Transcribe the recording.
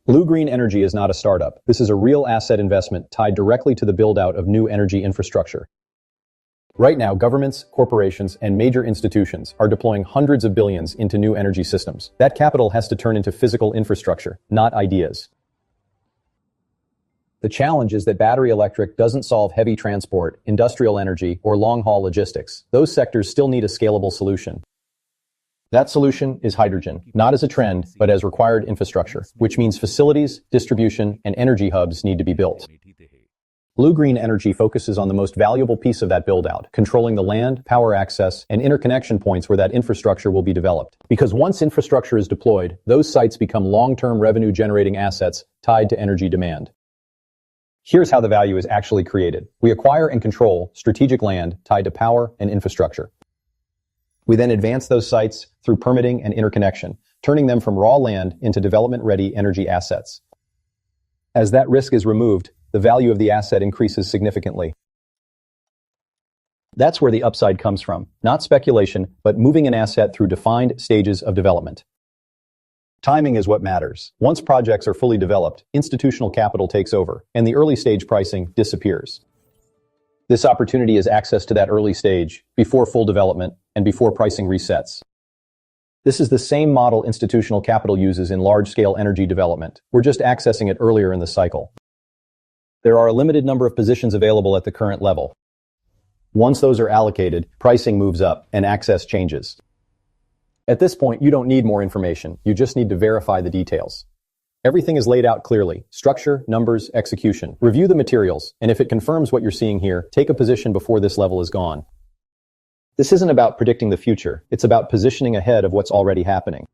Blue Green Energy is not a startup. This is a real asset investment tied directly to the build-out of new energy infrastructure. Right now, governments, corporations, and major institutions are deploying hundreds of billions into new energy systems. That capital has to turn into physical infrastructure, not ideas. The challenge is that battery electric doesn't solve heavy transport, industrial energy, or long-haul logistics. Those sectors still need a scalable solution. That solution is hydrogen, not as a trend, but as required infrastructure, which means facilities, distribution, and energy hubs need to be built. Blue Green Energy focuses on the most valuable piece of that build-out, controlling the land, power access, and interconnection points where that infrastructure will be developed. Because once infrastructure is deployed, those sites become long-term revenue-generating assets tied to energy demand. Here's how the value is actually created. We acquire and control strategic land tied to power and infrastructure. We then advance those sites through permitting and interconnection, turning them from raw land into development-ready energy assets. As that risk is removed, the value of the asset increases significantly. That's where the upside comes from, not speculation, but moving an asset through defined stages of development. Timing is what matters. Once projects are fully developed, institutional capital takes over, and the early stage pricing disappears. This opportunity is access to that early stage, before full development, and before pricing resets. This is the same model institutional capital uses in large-scale energy development. We're just accessing it earlier in the cycle. There are a limited number of positions available at the current level. Once those are allocated, pricing moves up and access changes. At this point, you don't need more information. You just need to verify the details. Everything is laid out clearly: structure, numbers, execution. Review the materials, and if it confirms what you're seeing here, take a position before this level is gone. This isn't about predicting the future. It's about positioning ahead of what's already happening.